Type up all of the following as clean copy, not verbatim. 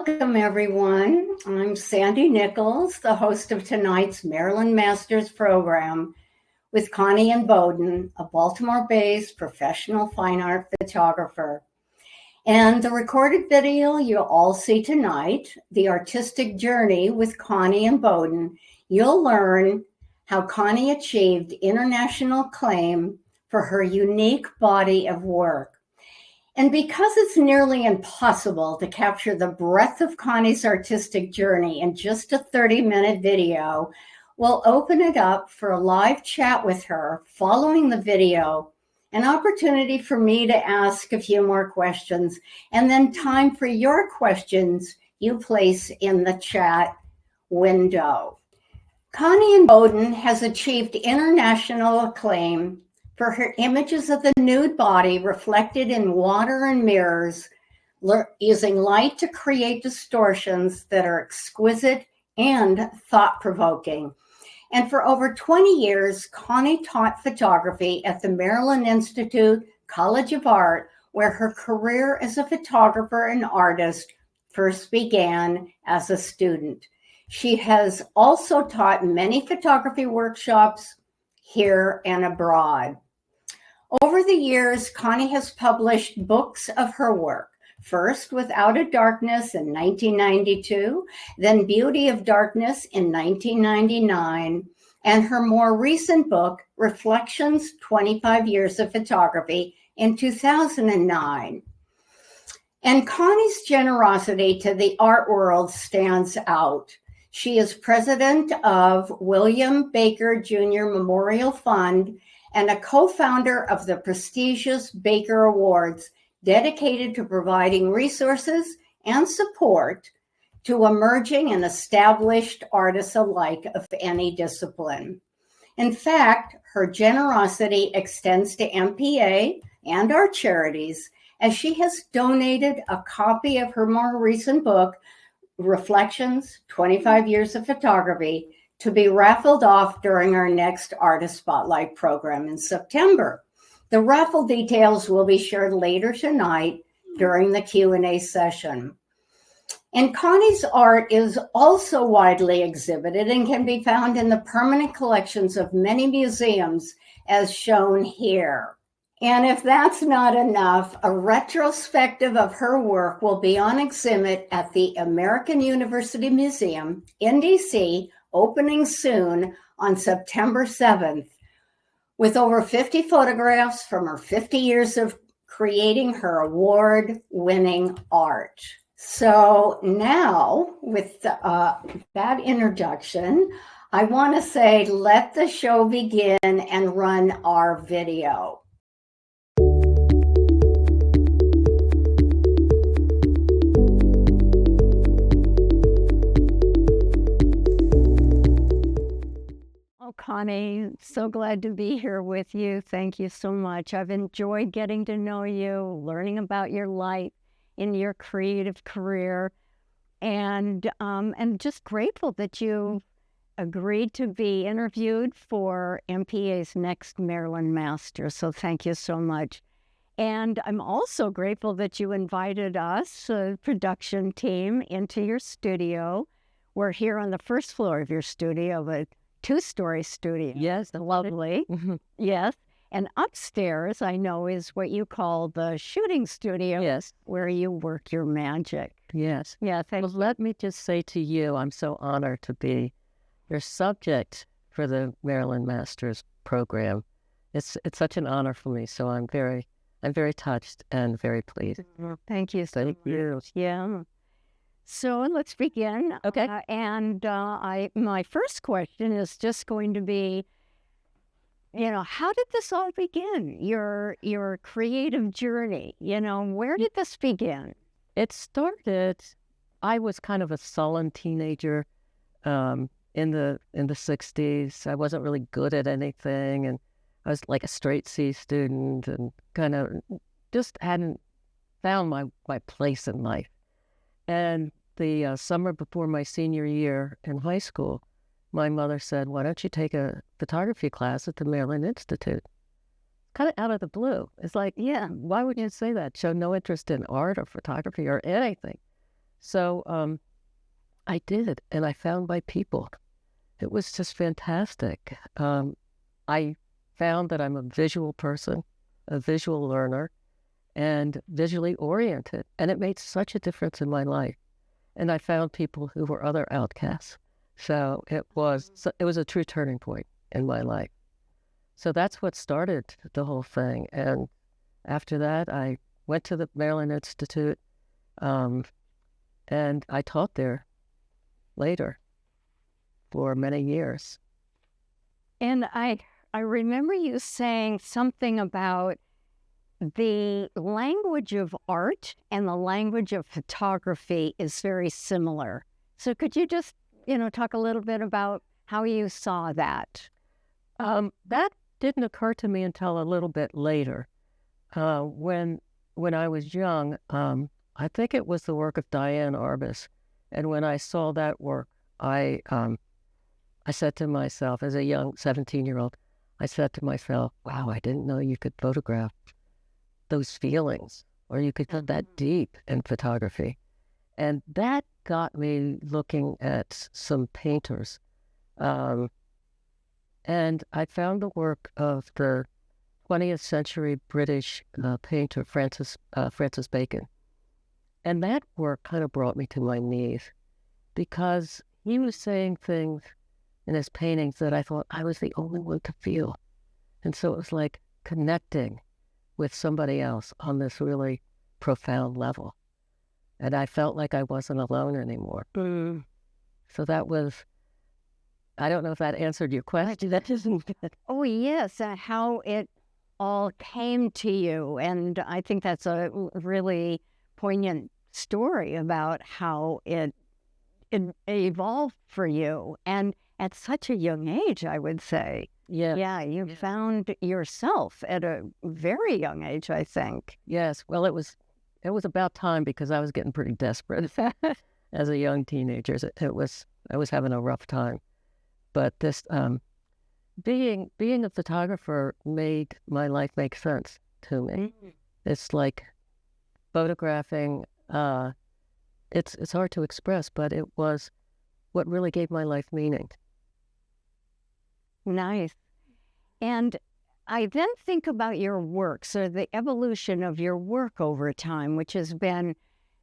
Welcome, everyone. I'm Sandy Nicholes, the host of tonight's Maryland Masters program with Connie Imboden, a Baltimore-based professional fine art photographer. And the recorded video you'll all see tonight, The Artistic Journey with Connie Imboden, you'll learn how Connie achieved international acclaim for her unique body of work. And because it's nearly impossible to capture the breadth of Connie's artistic journey in just a 30-minute video, we'll open it up for a live chat with her following the video, an opportunity for me to ask a few more questions, and then time for your questions you place in the chat window. Connie Imboden has achieved international acclaim for her images of the nude body reflected in water and mirrors, using light to create distortions that are exquisite and thought-provoking. And for over 20 years, Connie taught photography at the Maryland Institute College of Art, where her career as a photographer and artist first began as a student. She has also taught many photography workshops here and abroad. Over the years, Connie has published books of her work, first Without a Darkness in 1992, then Beauty of Darkness in 1999, and her more recent book, Reflections, 25 Years of Photography, in 2009. And Connie's generosity to the art world stands out. She is president of William Baker Jr. Memorial Fund and a co-founder of the prestigious Baker Awards, dedicated to providing resources and support to emerging and established artists alike of any discipline. In fact, her generosity extends to MPA and our charities, as she has donated a copy of her more recent book, Reflections, 25 Years of Photography, to be raffled off during our next Artist Spotlight program in September. The raffle details will be shared later tonight during the Q&A session. And Connie's art is also widely exhibited and can be found in the permanent collections of many museums, as shown here. And if that's not enough, a retrospective of her work will be on exhibit at the American University Museum in DC, opening soon on September 7th, with over 50 photographs from her 50 years of creating her award-winning art. So now, with that introduction, I want to say, let the show begin and run our video. Connie, so glad to be here with you. Thank you so much. I've enjoyed getting to know you, learning about your life in your creative career, and just grateful that you agreed to be interviewed for MPA's next Maryland Masters. So thank you so much. And I'm also grateful that you invited us, a production team, into your studio. We're here on the first floor of your studio, but two-story studio. Yes. Lovely. Yes. And upstairs, I know, is what you call the shooting studio. Yes. Where you work your magic. Yes. Yeah, Well, let me just say to you, I'm so honored to be your subject for the Maryland Masters program. It's such an honor for me, so I'm very touched and very pleased. Thank you so much. Yeah. So let's begin. Okay. My first question is just going to be, how did this all begin? Your creative journey, where did this begin? It started, I was kind of a sullen teenager in the 60s. I wasn't really good at anything, and I was like a straight C student and kind of just hadn't found my place in life. And the summer before my senior year in high school, my mother said, why don't you take a photography class at the Maryland Institute? Kind of out of the blue. It's like, yeah, why would you say that? Show no interest in art or photography or anything. So I did, and I found my people. It was just fantastic. I found that I'm a visual person, a visual learner, and visually oriented, and it made such a difference in my life. And I found people who were other outcasts. So it was a true turning point in my life. So that's what started the whole thing. And after that, I went to the Maryland Institute, and I taught there later for many years. And I remember you saying something about the language of art and the language of photography is very similar. So could you just, talk a little bit about how you saw that? That didn't occur to me until a little bit later. When I was young, I think it was the work of Diane Arbus. And when I saw that work, I said to myself, as a young 17-year-old, I said to myself, wow, I didn't know you could photograph those feelings, or you could go that deep in photography. And that got me looking at some painters. And I found the work of the 20th century British painter Francis Bacon. And that work kind of brought me to my knees, because he was saying things in his paintings that I thought I was the only one to feel. And so it was like connecting with somebody else on this really profound level. And I felt like I wasn't alone anymore. So that was, I don't know if that answered your question. That isn't good. Oh, yes, how it all came to you. And I think that's a really poignant story about how it evolved for you. And at such a young age, I would say. Yeah, you found yourself at a very young age, I think. Yes, well, it was about time, because I was getting pretty desperate as a young teenager. I was having a rough time, but this being a photographer made my life make sense to me. It's like photographing. It's hard to express, but it was what really gave my life meaning. Nice. And I then think about your work, so the evolution of your work over time, which has been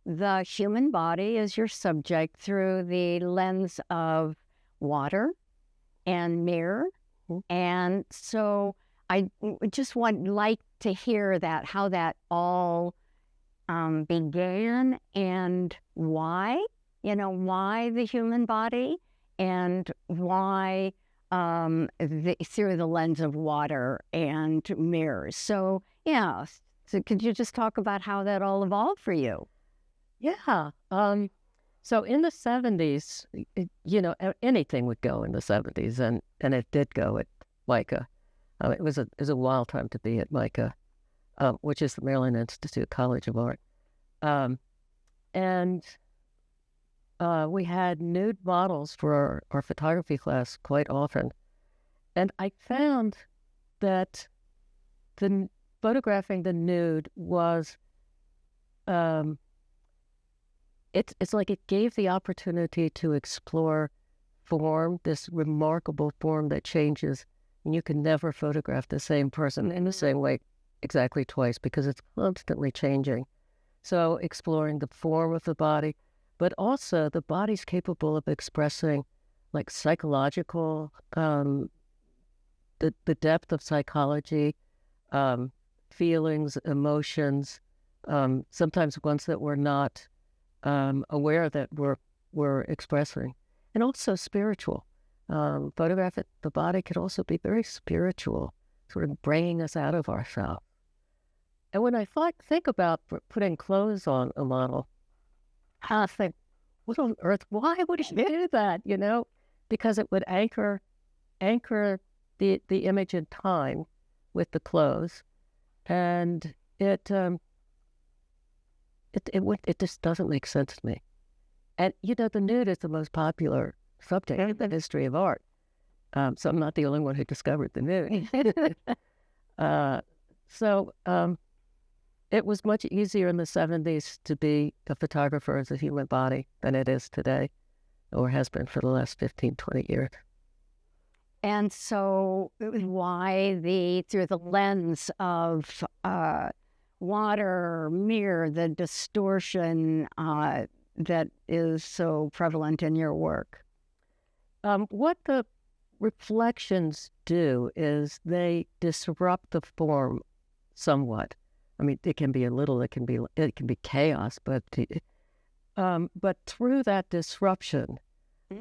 the human body as your subject through the lens of water and mirror. And so I just like to hear that, how that all began, and why the human body, and why through the lens of water and mirrors. So, yeah. So could you just talk about how that all evolved for you? Yeah. So in the 70s, anything would go in the 70s, and it did go at MICA. It was a wild time to be at MICA, which is the Maryland Institute College of Art. And we had nude models for our photography class quite often. And I found that the photographing the nude was, it's like it gave the opportunity to explore form, this remarkable form that changes, and you can never photograph the same person in the same way exactly twice, because it's constantly changing. So exploring the form of the body, but also the body's capable of expressing like psychological, the depth of psychology, feelings, emotions, sometimes ones that we're not aware that we're expressing, and also spiritual. Photograph it, the body could also be very spiritual, sort of bringing us out of ourselves. And when I think about putting clothes on a model, I think, what on earth, why would he do that, Because it would anchor the image in time with the clothes, and it just doesn't make sense to me. And, the nude is the most popular subject in the history of art. So I'm not the only one who discovered the nude. So it was much easier in the 70s to be a photographer as a human body than it is today, or has been for the last 15, 20 years. And so why through the lens of water, mirror, the distortion that is so prevalent in your work? What the reflections do is they disrupt the form somewhat. I mean, it can be it can be chaos, but through that disruption,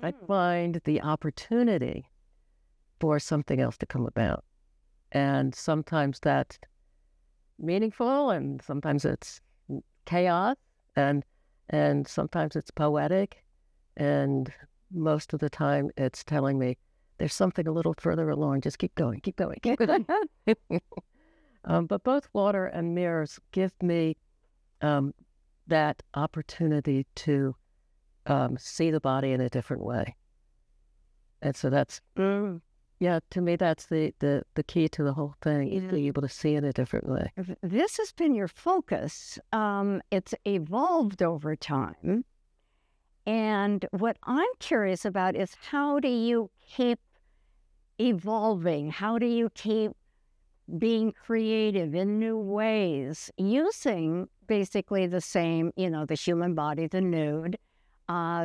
I find the opportunity for something else to come about. And sometimes that's meaningful, and sometimes it's chaos, and sometimes it's poetic, and most of the time it's telling me there's something a little further along. Just keep going, keep going, keep going. But both water and mirrors give me that opportunity to see the body in a different way. And so that's, yeah, to me, that's the key to the whole thing, is being able to see in a different way. This has been your focus. It's evolved over time. And what I'm curious about is, how do you keep evolving? How do you keep being creative in new ways, using basically the same, the human body, the nude,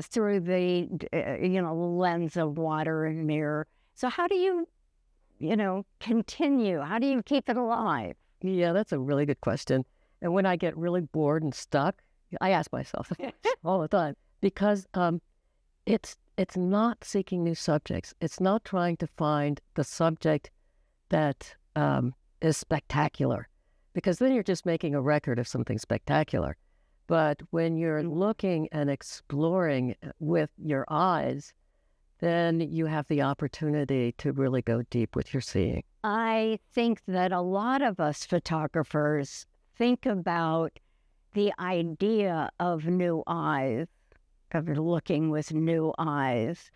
through the, lens of water and mirror? So how do you, continue? How do you keep it alive? Yeah, that's a really good question. And when I get really bored and stuck, I ask myself all the time, because it's not seeking new subjects. It's not trying to find the subject that is spectacular, because then you're just making a record of something spectacular. But when you're looking and exploring with your eyes, then you have the opportunity to really go deep with your seeing. I think that a lot of us photographers think about the idea of new eyes, of looking with new eyes,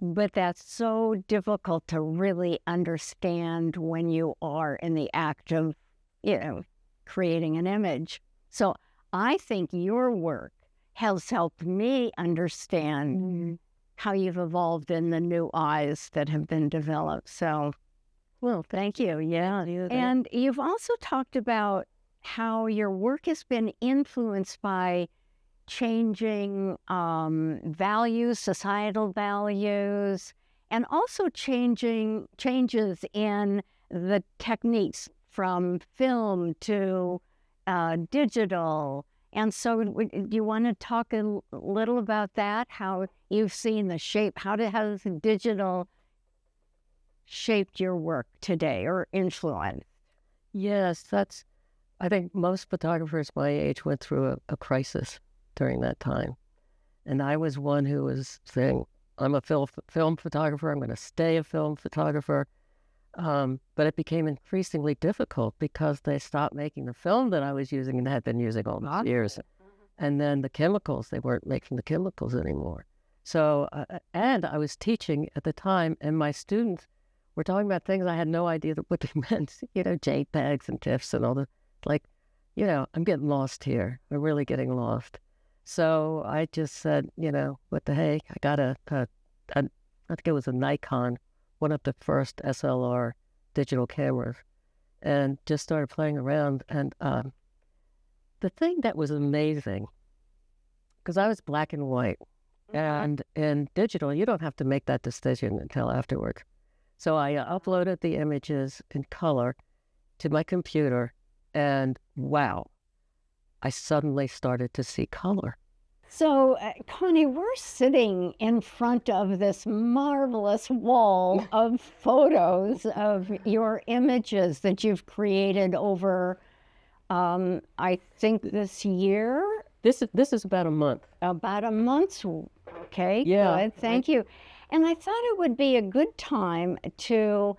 but that's so difficult to really understand when you are in the act of, creating an image. So I think your work has helped me understand how you've evolved in the new eyes that have been developed. So, well, thank you. Yeah. And you've also talked about how your work has been influenced by changing values, societal values, and also changes in the techniques from film to digital. And so do you want to talk a little about that, how you've seen the shape, has digital shaped your work today or influenced? Yes, I think most photographers my age went through a crisis during that time. And I was one who was saying, I'm a film photographer, I'm going to stay a film photographer. But it became increasingly difficult because they stopped making the film that I was using and had been using all these years. And then the chemicals, they weren't making the chemicals anymore. So, and I was teaching at the time, and my students were talking about things I had no idea what they meant, JPEGs and TIFFs and all the, I'm getting lost here. I'm really getting lost. So I just said, what the heck? I got I think it was a Nikon, one of the first SLR digital cameras, and just started playing around. And the thing that was amazing, because I was black and white, and in digital, you don't have to make that decision until afterwards. So I uploaded the images in color to my computer, and wow, I suddenly started to see color. So, Connie, we're sitting in front of this marvelous wall of photos of your images that you've created over, I think this year? This is about a month. About a month. Okay, yeah. Good. Thank you. And I thought it would be a good time to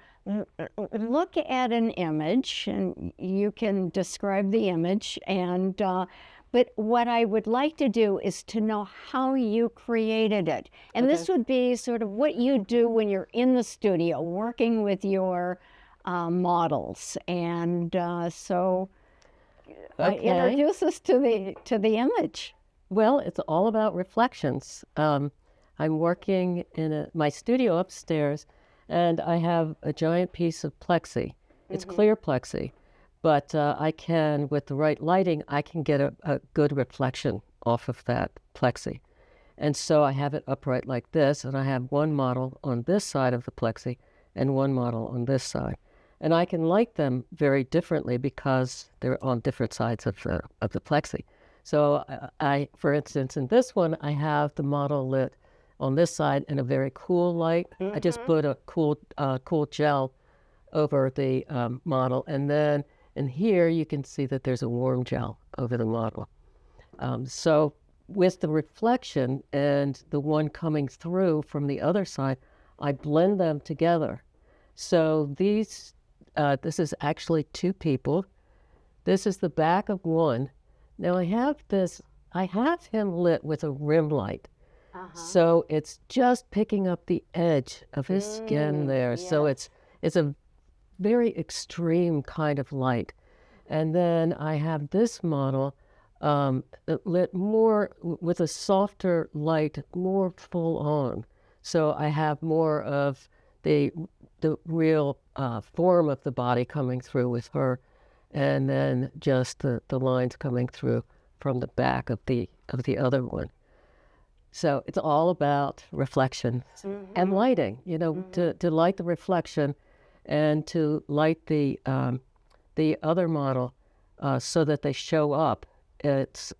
look at an image, and you can describe the image, and but what I would like to do is to know how you created it. And this would be sort of what you do when you're in the studio working with your models. And so Okay. introduce us to the image. Well, it's all about reflections. I'm working in my studio upstairs, and I have a giant piece of plexi. It's clear plexi, but I can, with the right lighting, I can get a good reflection off of that plexi. And so I have it upright like this, and I have one model on this side of the plexi and one model on this side. And I can light them very differently because they're on different sides of the plexi. So for instance, in this one, I have the model lit on this side in a very cool light. I just put a cool gel over the model. And then in here, you can see that there's a warm gel over the model. So with the reflection and the one coming through from the other side, I blend them together. So this is actually two people. This is the back of one. Now I have him lit with a rim light. So it's just picking up the edge of his skin there. Yes. So it's a very extreme kind of light. And then I have this model lit more with a softer light, more full on. So I have more of the real form of the body coming through with her, and then just the lines coming through from the back of the other one. So it's all about reflection and lighting, to light the reflection and to light the other model so that they show up. It's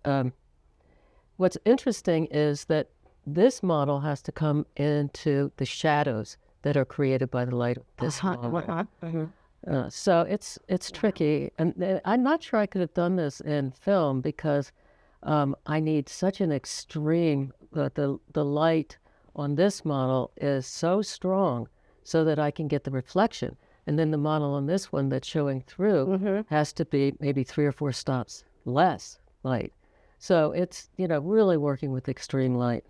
what's interesting is that this model has to come into the shadows that are created by the light of this model. So it's tricky, and I'm not sure I could have done this in film because I need such an extreme. The light on this model is so strong so that I can get the reflection, and then the model on this one that's showing through has to be maybe 3 or 4 stops less light. So it's really working with extreme light.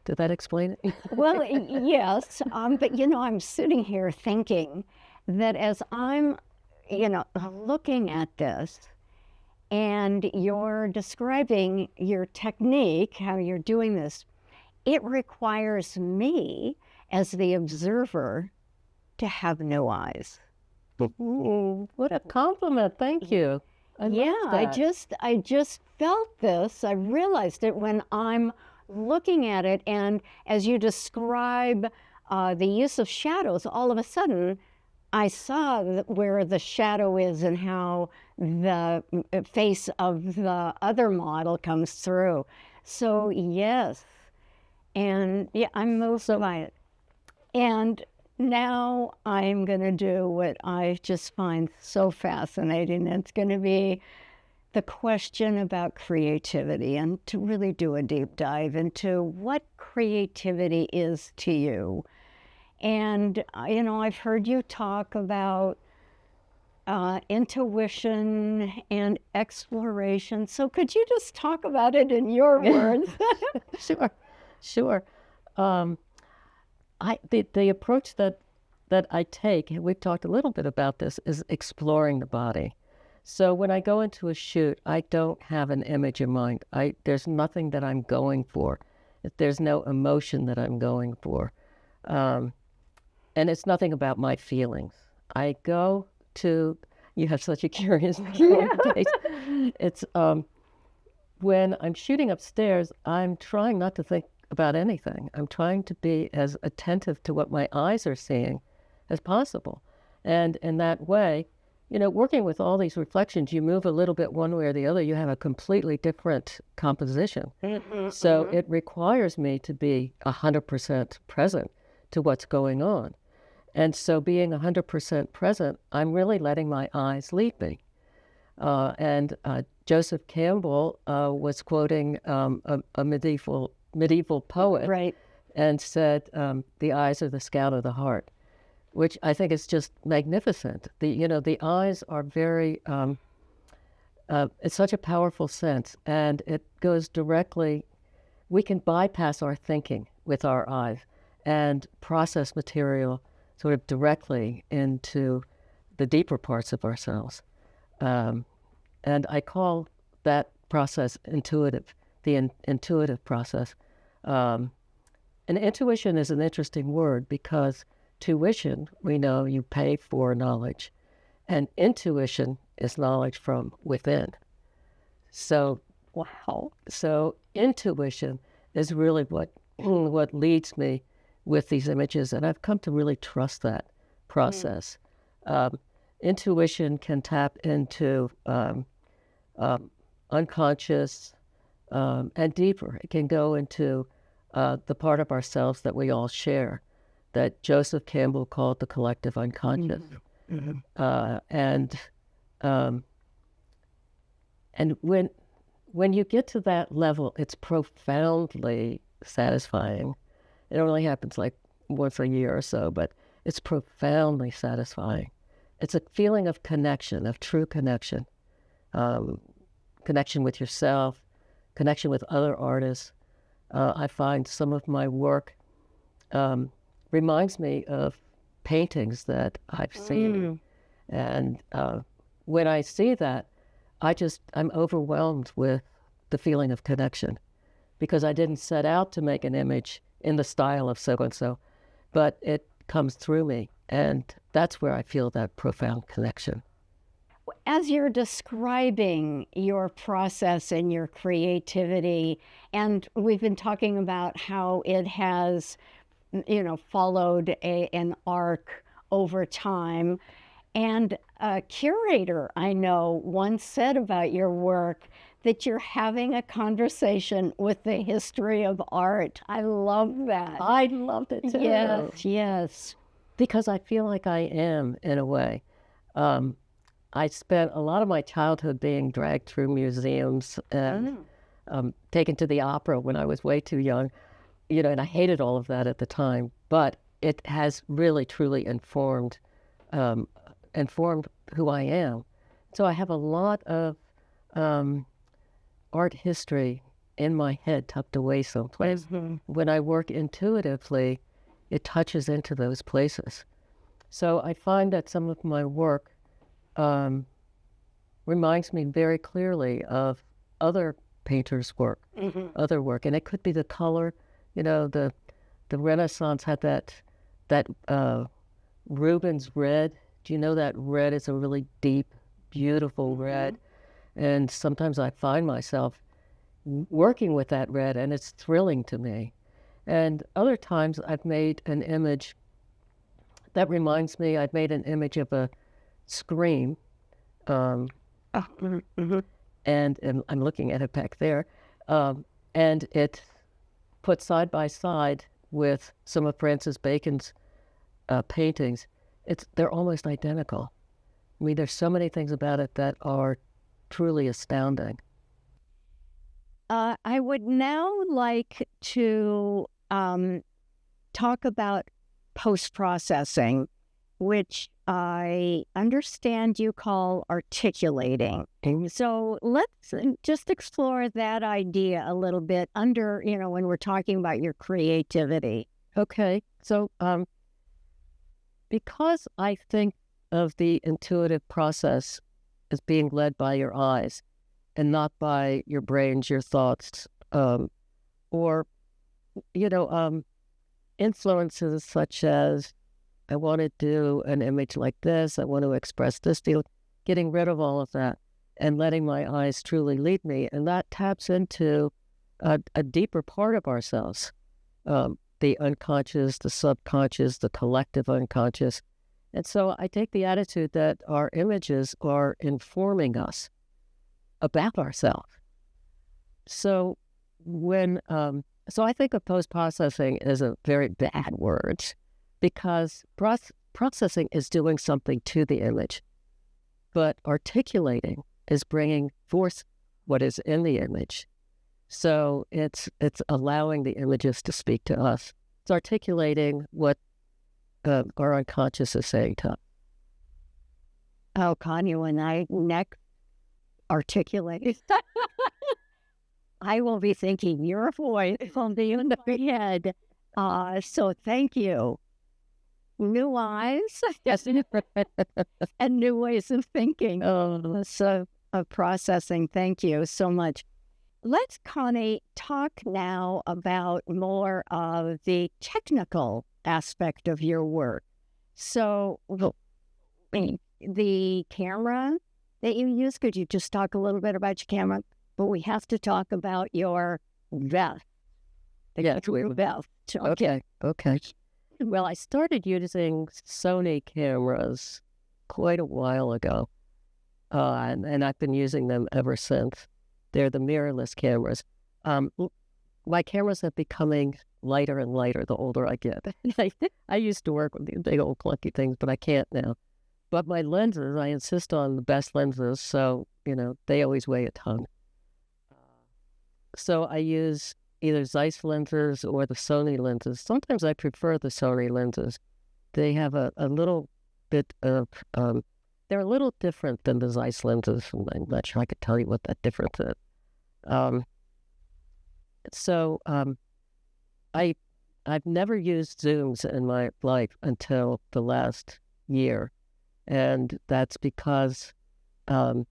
Did that explain it? Well, yes, but I'm sitting here thinking that as I'm, looking at this, and you're describing your technique, how you're doing this, it requires me as the observer to have no eyes. Ooh, what a compliment! Thank you. I just felt this. I realized it when I'm looking at it, and as you describe the use of shadows, all of a sudden I saw where the shadow is and how the face of the other model comes through. So yes, and I'm moved by it. And now I'm going to do what I just find so fascinating. It's going to be the question about creativity, and to really do a deep dive into what creativity is to you. And, I've heard you talk about intuition and exploration. So could you just talk about it in your words? Sure. The approach that I take, and we've talked a little bit about this, is exploring the body. So when I go into a shoot, I don't have an image in mind. There's nothing that I'm going for. There's no emotion that I'm going for. And it's nothing about my feelings. I go to, you have such a curious face. It's when I'm shooting upstairs, I'm trying not to think about anything. I'm trying to be as attentive to what my eyes are seeing as possible. And in that way, working with all these reflections, you move a little bit one way or the other, you have a completely different composition. So it requires me to be 100% present to what's going on. And so being 100% present, I'm really letting my eyes lead me. And Joseph Campbell was quoting a medieval poet, right, and said, the eyes are the scout of the heart, which I think is just magnificent. The eyes are very, it's such a powerful sense, and it goes directly, we can bypass our thinking with our eyes and process material sort of directly into the deeper parts of ourselves. And I call that process intuitive, the intuitive process. And intuition is an interesting word because tuition, we know you pay for knowledge, and intuition is knowledge from within. So, wow. So intuition is really what leads me with these images, and I've come to really trust that process. Intuition can tap into unconscious and deeper. It can go into the part of ourselves that we all share, that Joseph Campbell called the collective unconscious. And when you get to that level, it's profoundly satisfying. It only happens like once a year or so, but it's profoundly satisfying. It's a feeling of connection, of true connection, connection with yourself, connection with other artists. I find some of my work reminds me of paintings that I've seen. And when I see that, I'm overwhelmed with the feeling of connection, because I didn't set out to make an image in the style of so-and-so, but it comes through me. And that's where I feel that profound connection. As you're describing your process and your creativity, and we've been talking about how it has, followed an arc over time. And a curator I know once said about your work that you're having a conversation with the history of art. I love that. I loved it too. Yes, yes. Because I feel like I am, in a way. I spent a lot of my childhood being dragged through museums and taken to the opera when I was way too young, and I hated all of that at the time. But it has really, truly informed who I am. So I have a lot of art history in my head tucked away someplace. When I work intuitively, it touches into those places. So I find that some of my work reminds me very clearly of other painters' work, other work. And it could be the color, the Renaissance had that Rubens red. Do you know that red is a really deep, beautiful red? And sometimes I find myself working with that red, and it's thrilling to me. And other times I've made an image that reminds me, I've made an image of a scream, and I'm looking at it back there, and it put side by side with some of Francis Bacon's paintings. They're almost identical. I mean, there's so many things about it that are truly astounding. I would now like to talk about post-processing, which I understand you call articulating. So let's just explore that idea a little bit when we're talking about your creativity. Okay. So because I think of the intuitive process as being led by your eyes and not by your brains, your thoughts, or, influences such as, I want to do an image like this, I want to express this feeling, getting rid of all of that and letting my eyes truly lead me. And that taps into a deeper part of ourselves, the unconscious, the subconscious, the collective unconscious. And so I take the attitude that our images are informing us about ourselves. So so I think of post-processing as a very bad word, because processing is doing something to the image, but articulating is bringing forth what is in the image. So it's allowing the images to speak to us. It's articulating what our unconscious is saying to us. Oh, Connie, when I next articulate, I will be thinking your voice will be in my head. So thank you. New eyes, yes, and new ways of thinking. Oh, So of processing. Thank you so much. Let's, Connie, talk now about more of the technical aspect of your work. So, the camera that you use, could you just talk a little bit about your camera? But we have to talk about your vest. Yeah, Vest. Okay. Well, I started using Sony cameras quite a while ago, and I've been using them ever since. They're the mirrorless cameras. My cameras are becoming lighter and lighter the older I get. I used to work with these big old clunky things, but I can't now. But my lenses, I insist on the best lenses, so, they always weigh a ton. So I use either Zeiss lenses or the Sony lenses. Sometimes I prefer the Sony lenses. They have a little bit of, they're a little different than the Zeiss lenses, and I'm not sure I could tell you what that difference is. I've never used zooms in my life until the last year, and that's because I'm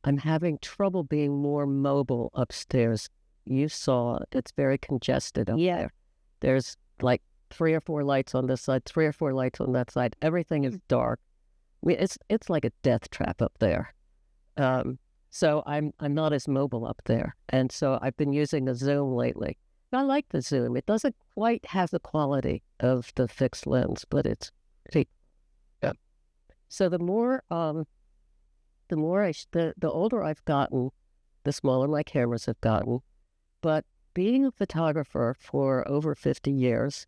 having trouble being more mobile upstairs. You saw it's very congested up there. There's like 3 or 4 lights on this side, 3 or 4 lights on that side. Everything is dark. It's like a death trap up there. So I'm not as mobile up there, and so I've been using the zoom lately. I like the zoom. It doesn't quite have the quality of the fixed lens, but it's pretty. Yeah. So the older I've gotten, the smaller my cameras have gotten. But being a photographer for over 50 years,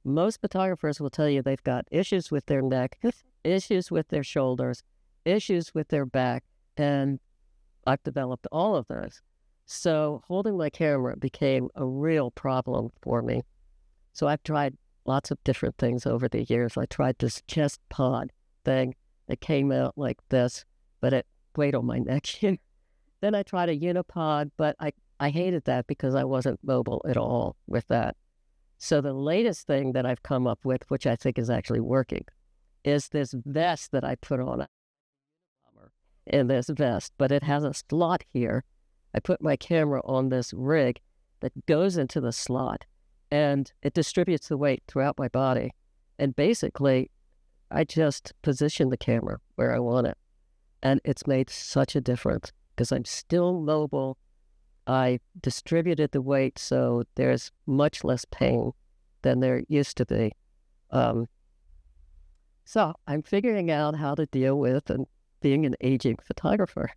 most photographers will tell you they've got issues with their neck, issues with their shoulders, issues with their back, and I've developed all of those. So holding my camera became a real problem for me. So I've tried lots of different things over the years. I tried this chest pod thing that came out like this, but it weighed on my neck. Then I tried a unipod, but I hated that because I wasn't mobile at all with that. So the latest thing that I've come up with, which I think is actually working, is this vest that I put on in this vest, but it has a slot here. I put my camera on this rig that goes into the slot, and it distributes the weight throughout my body. And basically, I just position the camera where I want it. And it's made such a difference because I'm still mobile. I distributed the weight, so there's much less pain than there used to be. So I'm figuring out how to deal with and being an aging photographer.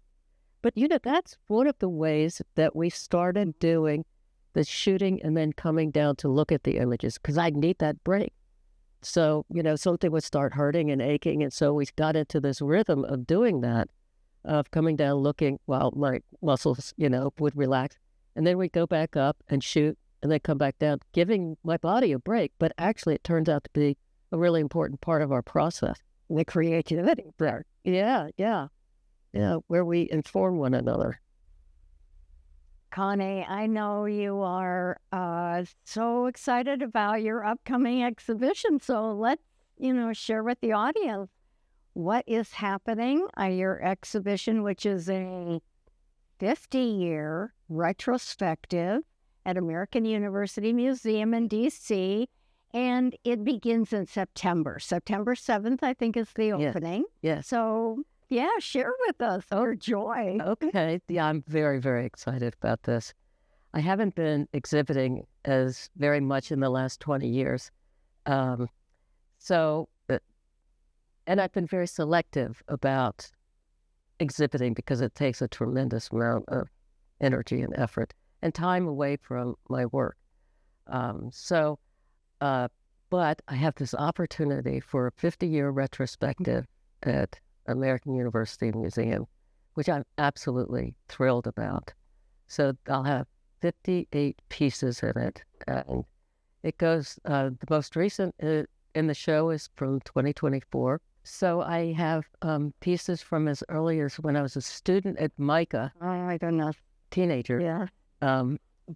But, that's one of the ways that we started doing the shooting and then coming down to look at the images, because I need that break. So, something would start hurting and aching, and so we got into this rhythm of doing that, of coming down, looking while my muscles, would relax. And then we'd go back up and shoot and then come back down, giving my body a break. But actually, it turns out to be a really important part of our process. The creativity there. Yeah, where we inform one another. Connie, I know you are so excited about your upcoming exhibition. So let's, share with the audience what is happening at your exhibition, which is a 50-year retrospective at American University Museum in D.C., and it begins in September. September 7th, I think, is the opening. Yes. So, share with us your joy. Okay. Yeah, I'm very, very excited about this. I haven't been exhibiting as very much in the last 20 years. And I've been very selective about exhibiting because it takes a tremendous amount of energy and effort and time away from my work. But I have this opportunity for a 50-year retrospective at American University Museum, which I'm absolutely thrilled about. So I'll have 58 pieces in it. And it goes, the most recent in the show is from 2024. So I have pieces from as early as when I was a student at MICA. I don't know. Teenager. Yeah.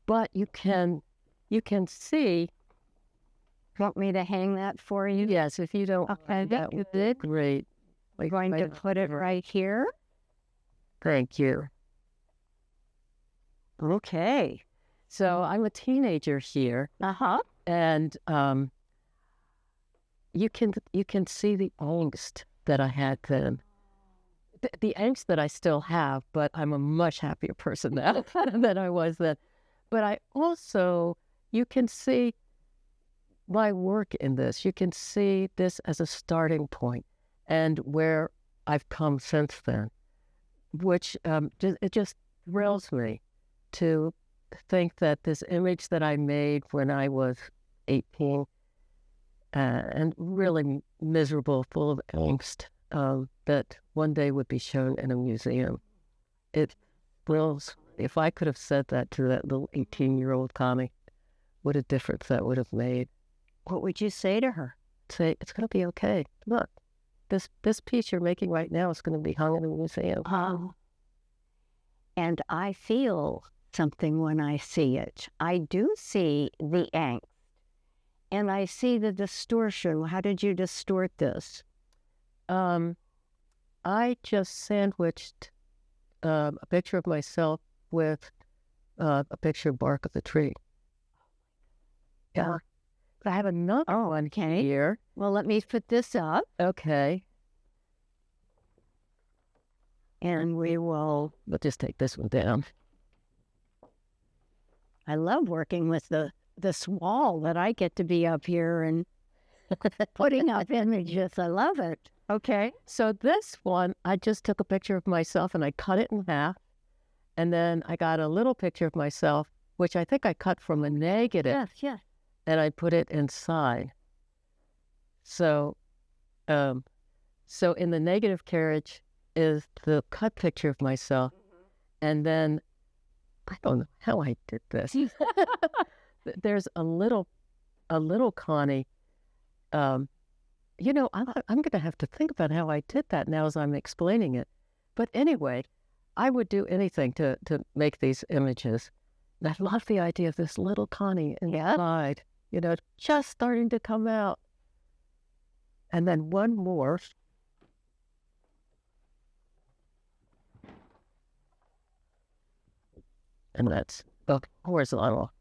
But you can see. Want me to hang that for you? Yes, if you don't. Okay, that would be great. We're going to put it right here. Thank you. Okay. So I'm a teenager here, and you can see the angst that I had then. The angst that I still have, but I'm a much happier person now than I was then. But I also, you can see my work in this. You can see this as a starting point and where I've come since then, which it just thrills me to think that this image that I made when I was 18 and really miserable, full of angst, that one day would be shown in a museum. It thrills. If I could have said that to that little 18-year-old Connie, what a difference that would have made. What would you say to her? Say, it's going to be okay. Look, this piece you're making right now is going to be hung in a museum. And I feel something when I see it. I do see the angst, and I see the distortion. How did you distort this? I just sandwiched a picture of myself with a picture of bark of the tree. Yeah. I have another one here. Well, let me put this up. Okay. And we'll just take this one down. I love working with this wall that I get to be up here and putting up images. I love it. Okay. So this one, I just took a picture of myself and I cut it in half. And then I got a little picture of myself, which I think I cut from a negative. Yes. And I put it inside. So, so in the negative carriage is the cut picture of myself. And then, I don't know how I did this. There's a little Connie. I'm going to have to think about how I did that now as I'm explaining it. But anyway, I would do anything to make these images. And I love the idea of this little Connie inside, just starting to come out. And then one more. And that's horizontal.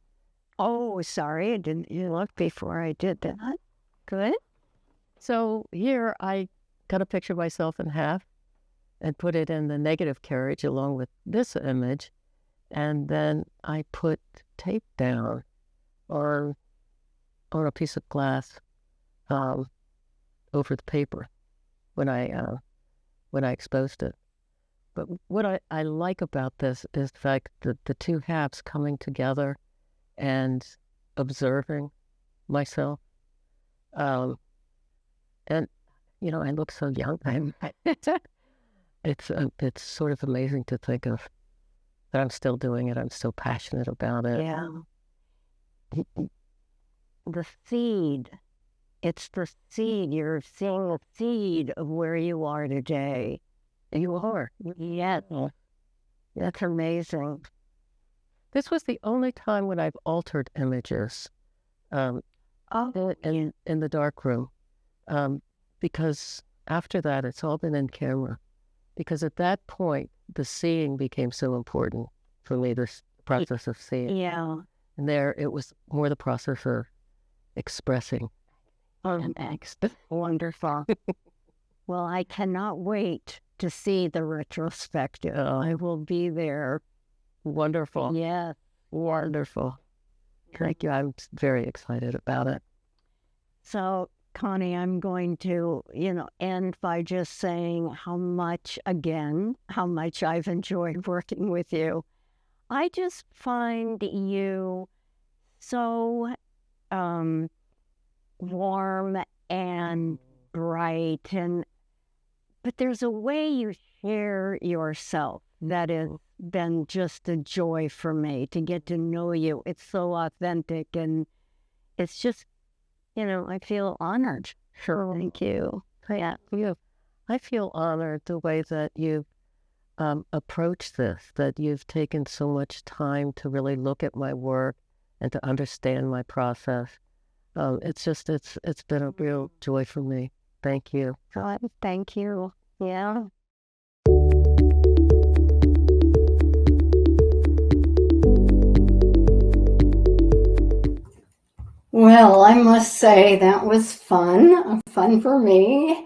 Oh, sorry. I didn't look before I did that. Good. So here I cut a picture of myself in half and put it in the negative carriage along with this image. And then I put tape down on a piece of glass over the paper when I exposed it. But what I like about this is the fact that the two halves coming together and observing myself. And, I look so young. It's sort of amazing to think of that I'm still doing it. I'm still passionate about it. Yeah. The seed. It's the seed. You're seeing the seed of where you are today. You are. Yes. That's amazing. This was the only time when I've altered images in the darkroom. Because after that, it's all been in camera. Because at that point, the seeing became so important for me, this process of seeing. Yeah. And there, it was more the process of expressing an angst. Wonderful. Well, I cannot wait to see the retrospective. I will be there. Wonderful. Yes. Wonderful. Thank you. I'm very excited about it. So, Connie, I'm going to, end by just saying how much I've enjoyed working with you. I just find you so warm and bright, but there's a way you share yourself that has been just a joy for me to get to know you. It's so authentic, and it's just, I feel honored. Sure. Thank you. Thank you. I feel honored the way that you've approached this, that you've taken so much time to really look at my work and to understand my process. It's been a real joy for me. Thank you. Thank you. Yeah. Well, I must say that was fun for me.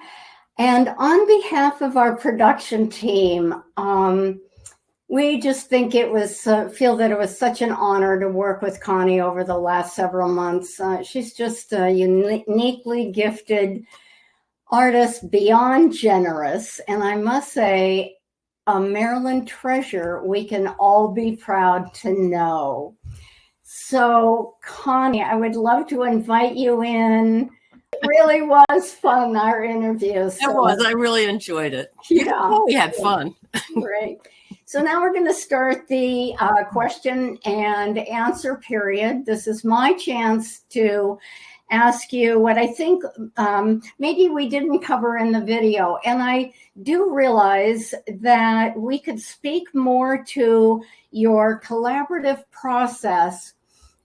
And on behalf of our production team, we just think it was, feel that it was such an honor to work with Connie over the last several months. She's just a uniquely gifted artist, beyond generous. And I must say, a Maryland treasure we can all be proud to know. So, Connie, I would love to invite you in. It really was fun, our interview. It was. I really enjoyed it. Yeah. We had fun. Great. So now we're going to start the question and answer period. This is my chance to ask you what I think maybe we didn't cover in the video. And I do realize that we could speak more to your collaborative process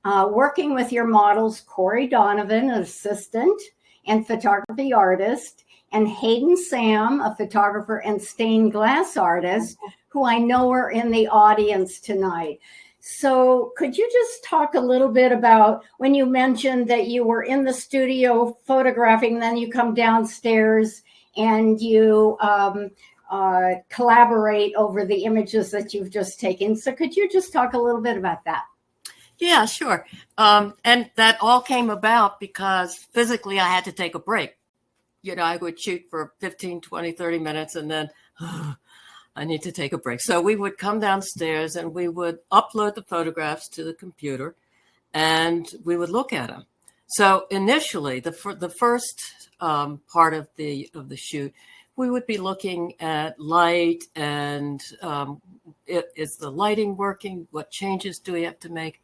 working with your models, Corey Donovan, an assistant and photography artist, and Hayden Sam, a photographer and stained glass artist, who I know are in the audience tonight. So could you just talk a little bit about when you mentioned that you were in the studio photographing, then you come downstairs and you collaborate over the images that you've just taken. So could you just talk a little bit about that? Yeah, sure. And that all came about because physically I had to take a break. You know, I would shoot for 15, 20, 30 minutes and then I need to take a break. So we would come downstairs and we would upload the photographs to the computer and we would look at them. So initially, the first part of the shoot, we would be looking at light and is the lighting working? What changes do we have to make?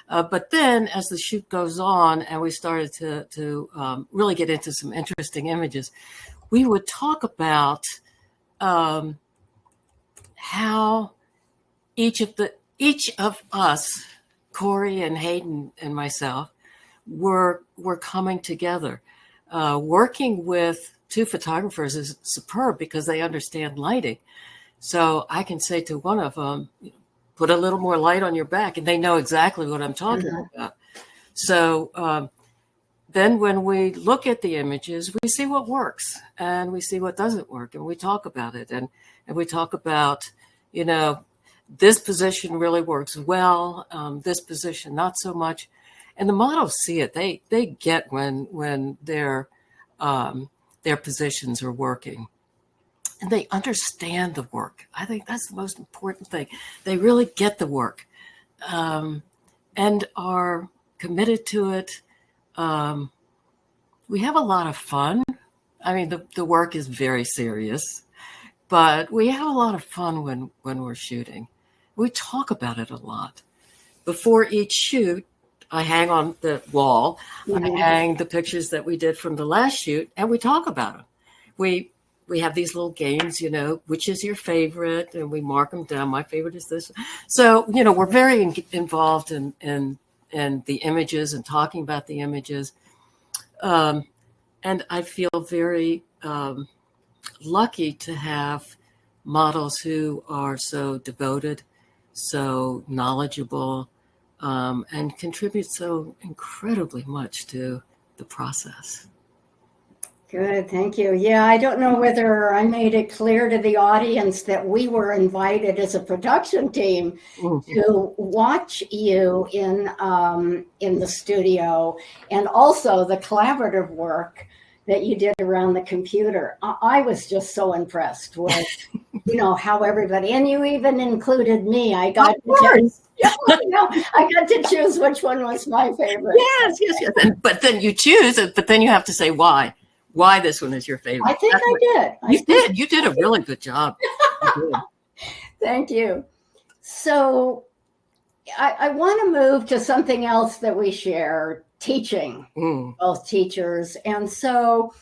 But then as the shoot goes on and we started to really get into some interesting images, we would talk about how each of us, Corey and Hayden and myself, were coming together. Working with two photographers is superb because they understand lighting. So I can say to one of them, put a little more light on your back, and they know exactly what I'm talking about. So then when we look at the images, we see what works and we see what doesn't work, and we talk about it. And we talk about, you know, this position really works well, this position not so much. And the models see it. They get when their positions are working. And they understand the work. I think that's the most important thing. They really get the work and are committed to it. We have a lot of fun. I mean, the work is very serious, but we have a lot of fun when we're shooting. We talk about it a lot. Before each shoot, I hang on the wall, I hang the pictures that we did from the last shoot, and we talk about them. We have these little games, you know, which is your favorite? And we mark them down. My favorite is this. So, you know, we're very involved in the images and talking about the images. And I feel very lucky to have models who are so devoted, so knowledgeable, and contribute so incredibly much to the process. Good, thank you. Yeah, I don't know whether I made it clear to the audience that we were invited as a production team to watch you in the studio, and also the collaborative work that you did around the computer. I was just so impressed with, you know, how everybody, and you even included me. I got to choose which one was my favorite. Yes. But then you choose it, but then you have to say why this one is your favorite. I think I did. You did a really good job. Thank you. So I want to move to something else that we share, teaching, both teachers. And so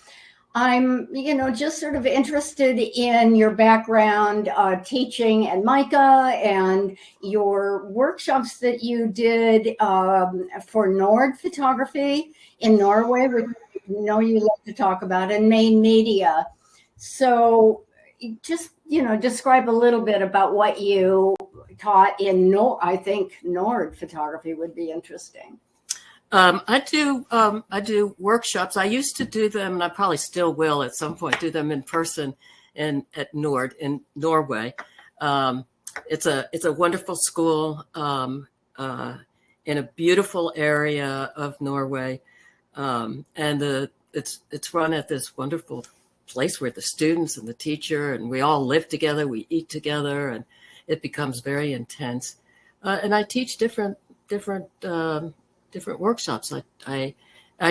I'm, you know, just sort of interested in your background teaching at MICA and your workshops that you did for Nord Photography in Norway, which you know you love to talk about, and Maine Media. So just, you know, describe a little bit about what you taught in I think Nord Photography would be interesting. I do workshops. I used to do them, and I probably still will at some point do them in person at Nord in Norway. It's a wonderful school in a beautiful area of Norway, and it's run at this wonderful place where the students and the teacher and we all live together, we eat together, and it becomes very intense. And I teach different workshops. I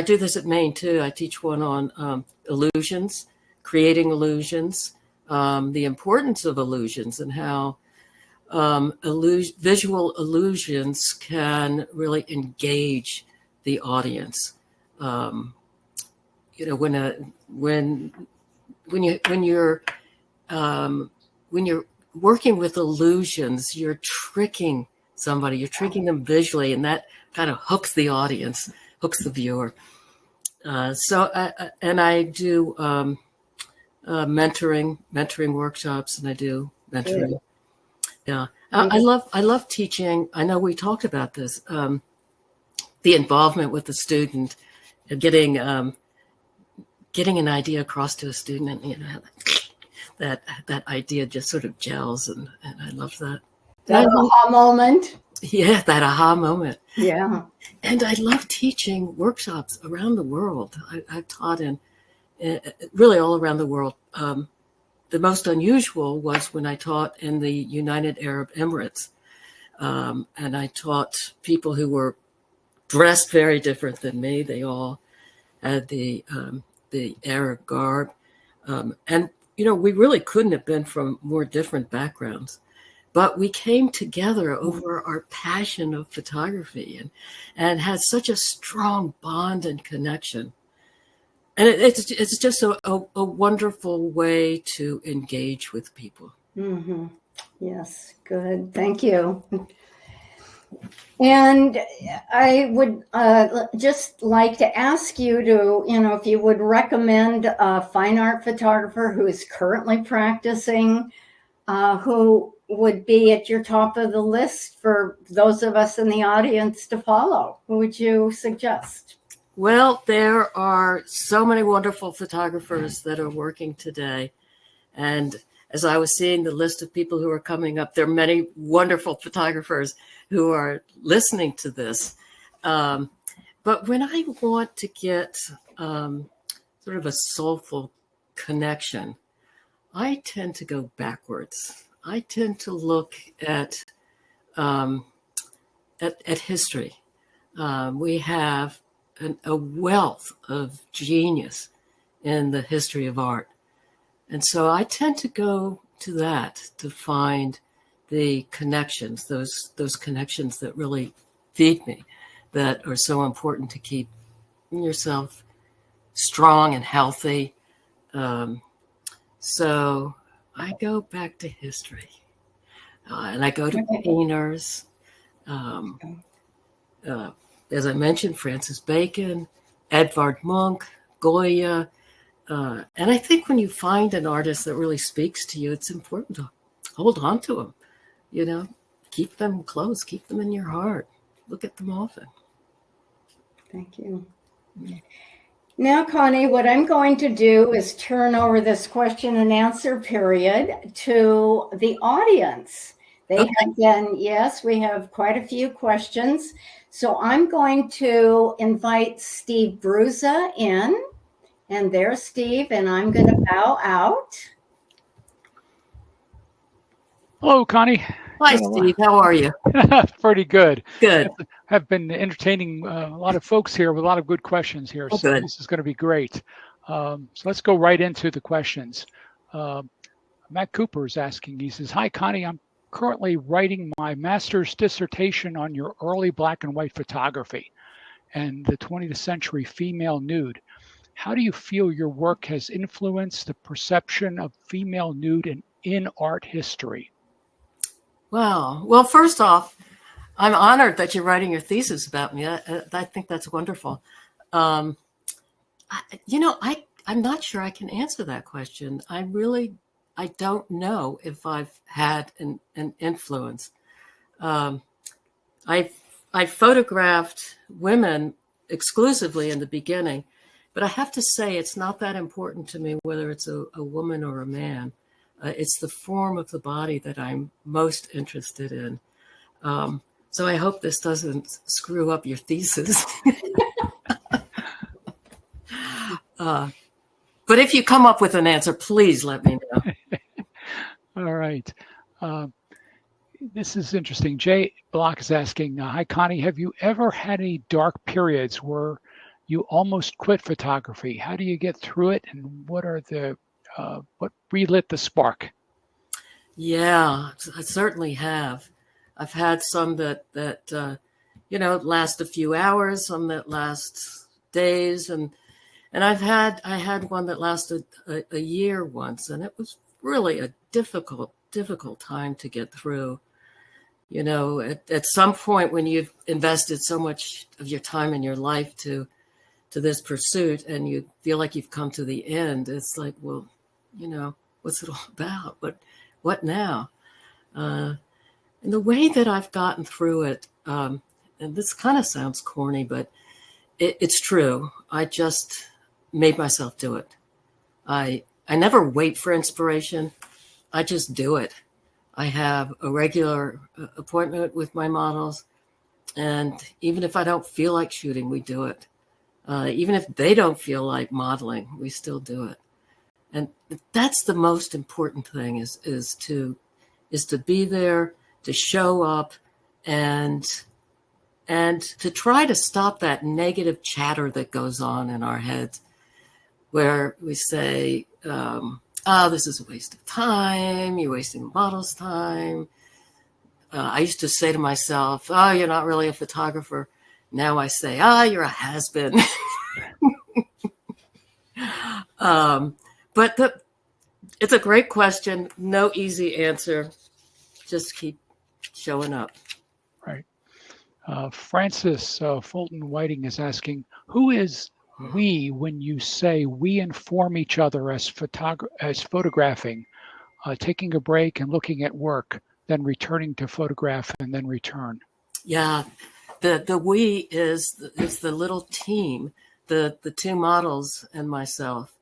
do this at Maine too. I teach one on illusions, creating illusions, the importance of illusions, and how visual illusions can really engage the audience. When you're working with illusions, you're tricking somebody, you're tricking them visually, and that kind of hooks the audience, hooks the viewer. And I do mentoring workshops, and I do mentoring. Good. Yeah, I love teaching. I know we talked about this, the involvement with the student, and getting an idea across to a student, and that idea just sort of gels, and I love that. That aha moment. Yeah, that aha moment. Yeah. And I love teaching workshops around the world. I've taught in really all around the world. The most unusual was when I taught in the United Arab Emirates. And I taught people who were dressed very different than me. They all had the Arab garb. And, we really couldn't have been from more different backgrounds. But we came together over our passion of photography and had such a strong bond and connection. And it's just a wonderful way to engage with people. Mm-hmm. Yes, good. Thank you. And I would just like to ask you to, if you would recommend a fine art photographer who is currently practicing, who would be at your top of the list for those of us in the audience to follow. Who would you suggest? Well, there are so many wonderful photographers that are working today. And as I was seeing the list of people who are coming up, there are many wonderful photographers who are listening to this. But when I want to get sort of a soulful connection, I tend to go backwards. I tend to look at history. We have a wealth of genius in the history of art. And so I tend to go to that to find the connections, those connections that really feed me, that are so important to keep yourself strong and healthy. So I go back to history, and I go to painters. As I mentioned, Francis Bacon, Edvard Munch, Goya. And I think when you find an artist that really speaks to you, it's important to hold on to them, keep them close, keep them in your heart, look at them often. Thank you. Now, Connie, what I'm going to do is turn over this question and answer period to the audience. They have been, yes, we have quite a few questions. So I'm going to invite Steve Bruza in. And there's Steve, and I'm going to bow out. Hello, Connie. Hi, Steve. How are you? Pretty good. Good. I've been entertaining a lot of folks here with a lot of good questions here. So good. This is going to be great. So let's go right into the questions. Matt Cooper is asking, he says, "Hi, Connie. I'm currently writing my master's dissertation on your early black and white photography and the 20th century female nude. How do you feel your work has influenced the perception of female nude in art history?" Wow. Well, first off, I'm honored that you're writing your thesis about me. I think that's wonderful. I'm not sure I can answer that question. I don't know if I've had an influence. I photographed women exclusively in the beginning. But I have to say, it's not that important to me whether it's a woman or a man. It's the form of the body that I'm most interested in. So I hope this doesn't screw up your thesis. But if you come up with an answer, please let me know. All right. This is interesting. Jay Block is asking, hi, Connie, have you ever had any dark periods where you almost quit photography? How do you get through it? And what are what relit the spark? Yeah, I certainly have. I've had some that last a few hours, some that last days, and I had one that lasted a year once, and it was really a difficult time to get through. At some point when you've invested so much of your time and your life to this pursuit, and you feel like you've come to the end, it's like, well, what's it all about? What now? And the way that I've gotten through it, and this kind of sounds corny, but it's true. I just made myself do it. I never wait for inspiration. I just do it. I have a regular appointment with my models, and even if I don't feel like shooting, we do it. Even if they don't feel like modeling, we still do it. And that's the most important thing is to be there, to show up, and to try to stop that negative chatter that goes on in our heads, where we say, this is a waste of time. You're wasting the model's time. I used to say to myself, oh, you're not really a photographer. Now I say, you're a has-been. But it's a great question. No easy answer. Just keep showing up. Right. Francis Fulton Whiting is asking, who is we when you say we inform each other as photographing, taking a break and looking at work, then returning to photograph and then return? Yeah, the we is the little team, the two models and myself.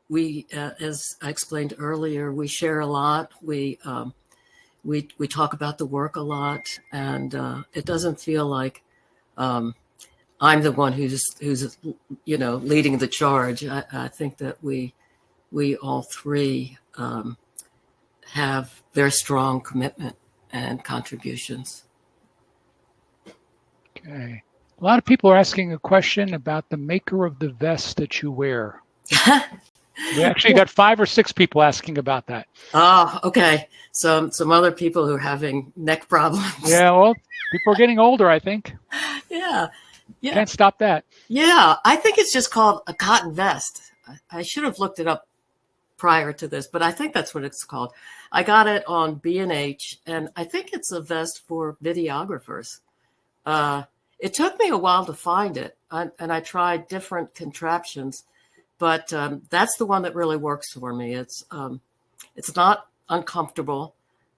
We, as I explained earlier, we share a lot. We talk about the work a lot, and it doesn't feel like I'm the one who's leading the charge. I think that we all three have very strong commitment and contributions. Okay. A lot of people are asking a question about the maker of the vest that you wear. We actually got 5 or 6 people asking about that. Oh, okay. Some other people who are having neck problems. Yeah, well, people are getting older, I think. Yeah. Can't stop that. Yeah, I think it's just called a cotton vest. I should have looked it up prior to this, but I think that's what it's called. I got it on B&H, and I think it's a vest for videographers. It took me a while to find it, and I tried different contraptions, but that's the one that really works for me. It's not uncomfortable.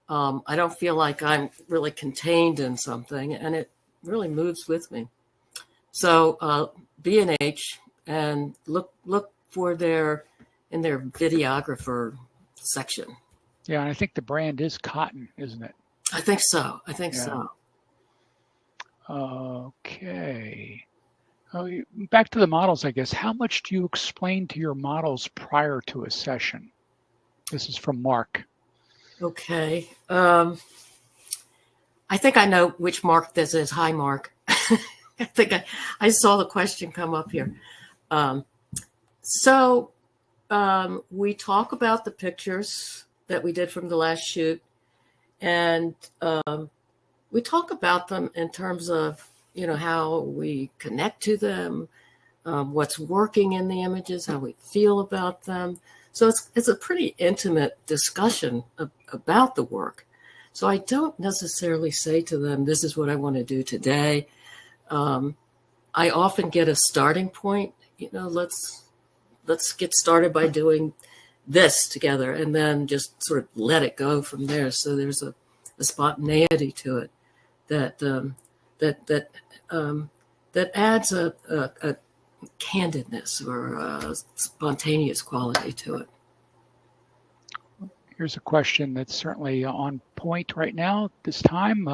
I don't feel like I'm really contained in something, and it really moves with me. So B&H, and look for in their videographer section. Yeah, and I think the brand is cotton, isn't it? I think so. So. Okay. Back to the models, I guess. How much do you explain to your models prior to a session? This is from Mark. Okay. I think I know which Mark this is. Hi, Mark. I think I saw the question come up here. So we talk about the pictures that we did from the last shoot, and we talk about them in terms of, how we connect to them, what's working in the images, how we feel about them. So it's a pretty intimate discussion about the work. So I don't necessarily say to them, this is what I want to do today. I often get a starting point, let's get started by doing this together, and then just sort of let it go from there. So there's a spontaneity to it that that adds a candidness or a spontaneous quality to it. Here's a question that's certainly on point right now, this time,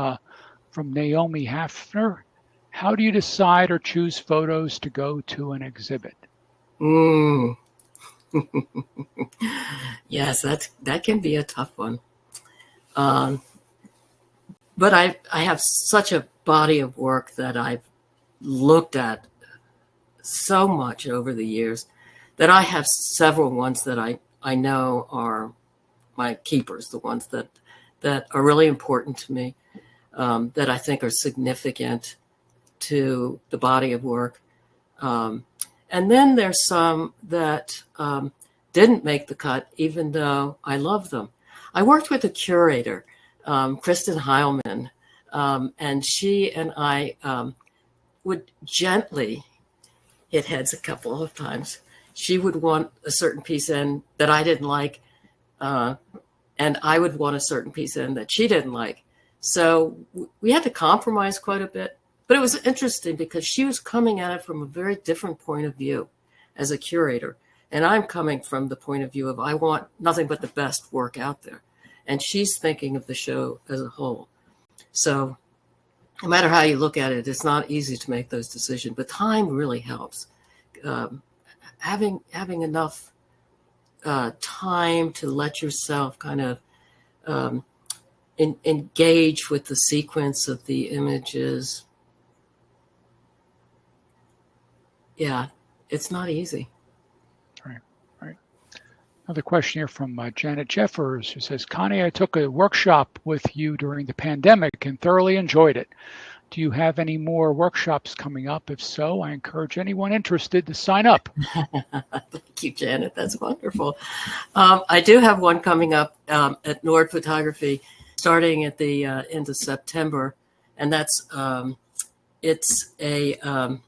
from Naomi Hafner. How do you decide or choose photos to go to an exhibit? Yes, that can be a tough one. But I have such a body of work that I've looked at so much over the years that I have several ones that I know are my keepers, the ones that are really important to me, that I think are significant to the body of work. And then there's some that didn't make the cut, even though I love them. I worked with a curator, Kristen Heilman, and she and I would gently hit heads a couple of times. She would want a certain piece in that I didn't like, and I would want a certain piece in that she didn't like. So we had to compromise quite a bit. But it was interesting because she was coming at it from a very different point of view as a curator. And I'm coming from the point of view of I want nothing but the best work out there. And she's thinking of the show as a whole. So no matter how you look at it, it's not easy to make those decisions. But time really helps. Having enough time to let yourself kind of engage with the sequence of the images. Yeah, it's not easy. Right. Another question here from Janet Jeffers, who says, Connie, I took a workshop with you during the pandemic and thoroughly enjoyed it. Do you have any more workshops coming up? If so, I encourage anyone interested to sign up. Thank you, Janet. That's wonderful. I do have one coming up at Nord Photography starting at the end of September. And that's it's a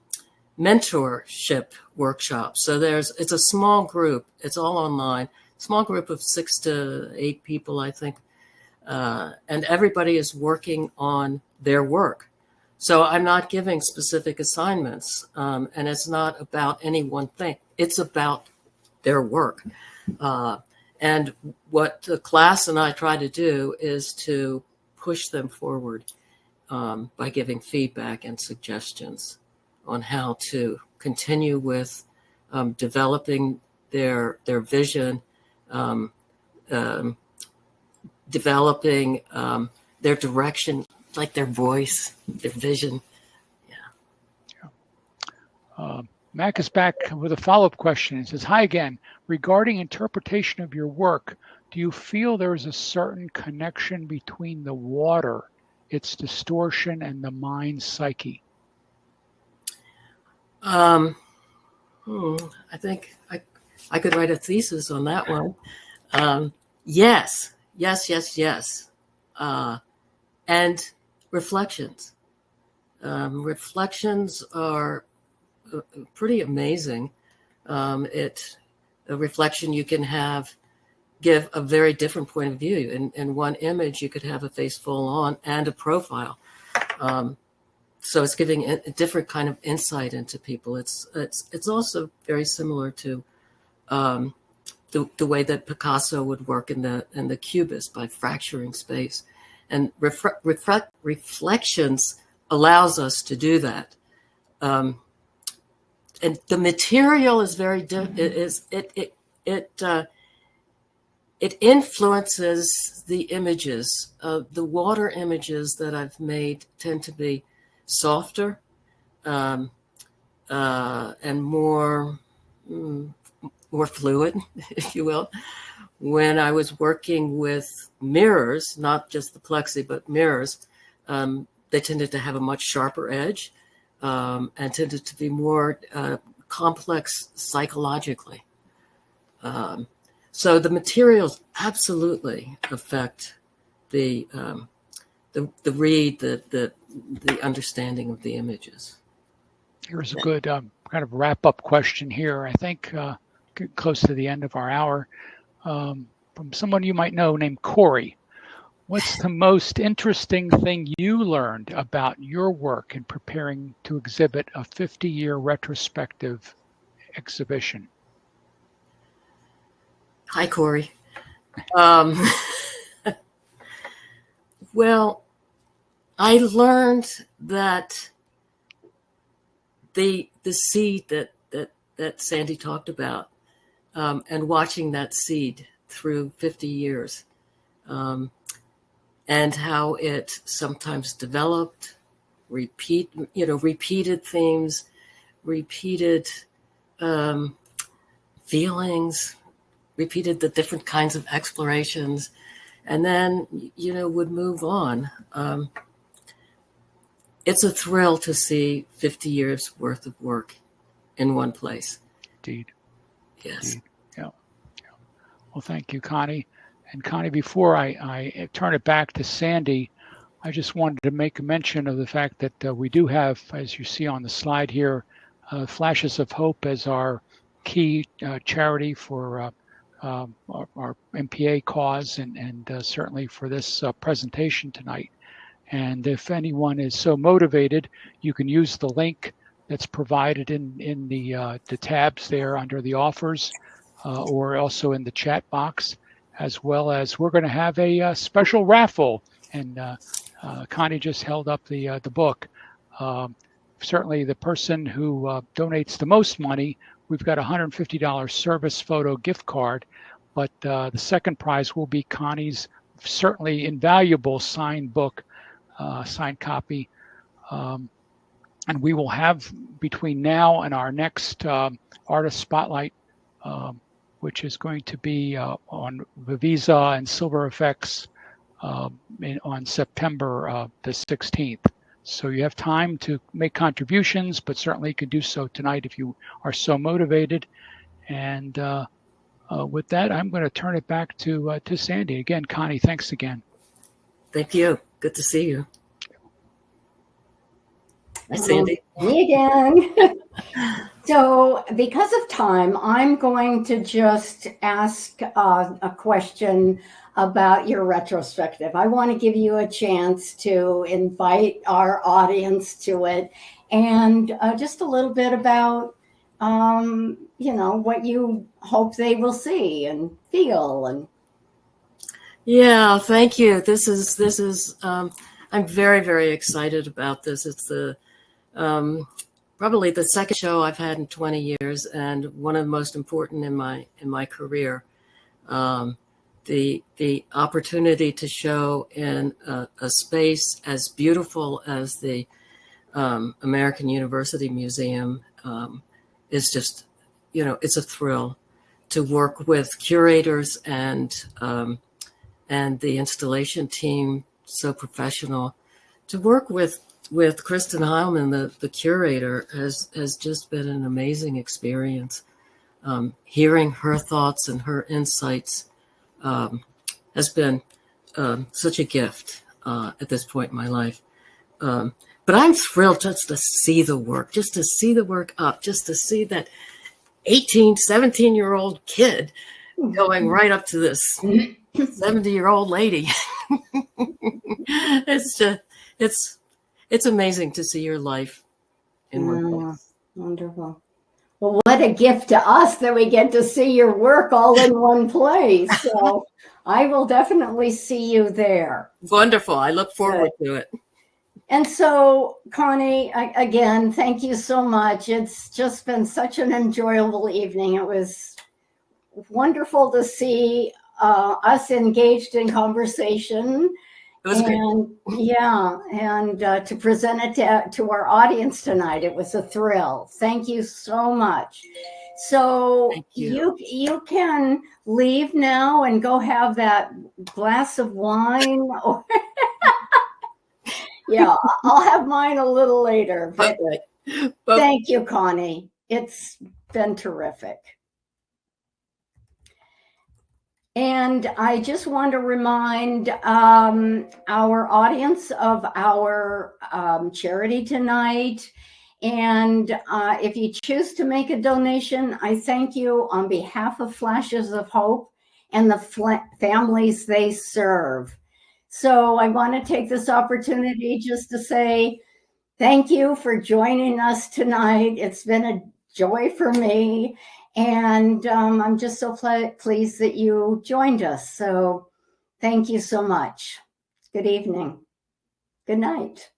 mentorship workshop. So it's a small group. It's all online. Small group of 6 to 8 people, I think. And everybody is working on their work. So I'm not giving specific assignments. And it's not about any one thing. It's about their work. And what the class and I try to do is to push them forward by giving feedback and suggestions on how to continue with developing their vision, developing their direction, like their voice, their vision. Mac is back with a follow-up question. It says, hi again. Regarding interpretation of your work, do you feel there is a certain connection between the water, its distortion, and the mind's psyche? I think I could write a thesis on that one. Yes. And reflections. Reflections are pretty amazing. A reflection you can give a very different point of view. In one image, you could have a face full on and a profile. So it's giving a different kind of insight into people. It's also very similar to the way that Picasso would work in the Cubist by fracturing space, and reflections allows us to do that. And the material is very it influences the images. The water images that I've made tend to be softer and more fluid, if you will. When I was working with mirrors, not just the plexi, but mirrors, they tended to have a much sharper edge and tended to be more complex psychologically. So the materials absolutely affect the read, the understanding of the images. Here's a good kind of wrap-up question here. I think close to the end of our hour, from someone you might know named Corey. What's the most interesting thing you learned about your work in preparing to exhibit a 50-year retrospective exhibition? Hi, Corey. Um, well, I learned that the seed that Sandy talked about, and watching that seed through 50 years, and how it sometimes developed, repeated themes, repeated feelings, repeated the different kinds of explorations, and then, would move on. It's a thrill to see 50 years worth of work in one place. Indeed. Yes. Indeed. Yeah. Well, thank you, Connie. And Connie, before I turn it back to Sandy, I just wanted to make a mention of the fact that we do have, as you see on the slide here, Flashes of Hope as our key charity for our MPA cause, and certainly for this presentation tonight. And if anyone is so motivated, you can use the link that's provided in the tabs there under the offers, or also in the chat box, as well as we're going to have a special raffle. And Connie just held up the book. Certainly the person who donates the most money, we've got a $150 service photo gift card, but the second prize will be Connie's certainly invaluable signed book, signed copy. And we will have, between now and our next Artist Spotlight, which is going to be on Vivisa and Silver Effects on September the 16th. So you have time to make contributions, but certainly you could do so tonight if you are so motivated. And with that, I'm going to turn it back to Sandy. Again, Connie, thanks again. Thank you. Good to see you. Hi, Sandy. Me again. So because of time, I'm going to just ask a question about your retrospective. I want to give you a chance to invite our audience to it, and just a little bit about, what you hope they will see and feel. And Yeah, thank you. This is I'm very, very excited about this. It's the probably the second show I've had in 20 years, and one of the most important in my career. The opportunity to show in a space as beautiful as the American University Museum is just, it's a thrill to work with curators and the installation team, so professional. To work with Kristen Heilman, the curator, has just been an amazing experience. Hearing her thoughts and her insights has been such a gift at this point in my life. But I'm thrilled just to see the work, just to see the work up, just to see that 17-year-old kid going right up to this 70-year-old lady. It's amazing to see your life in one place. Wonderful. Well, what a gift to us that we get to see your work all in one place. So I will definitely see you there. Wonderful. I look forward to it. And so, Connie, again, thank you so much. It's just been such an enjoyable evening. It was wonderful to see us engaged in conversation. It was and great. Yeah, and to present it to our audience tonight, it was a thrill. Thank you so much. So you can leave now and go have that glass of wine. Yeah, I'll have mine a little later. But okay. Thank you, Connie. It's been terrific. And I just want to remind our audience of our charity tonight. And if you choose to make a donation, I thank you on behalf of Flashes of Hope and the families they serve. So I want to take this opportunity just to say thank you for joining us tonight. It's been a joy for me. And I'm just so pleased that you joined us. So thank you so much. Good evening. Good night.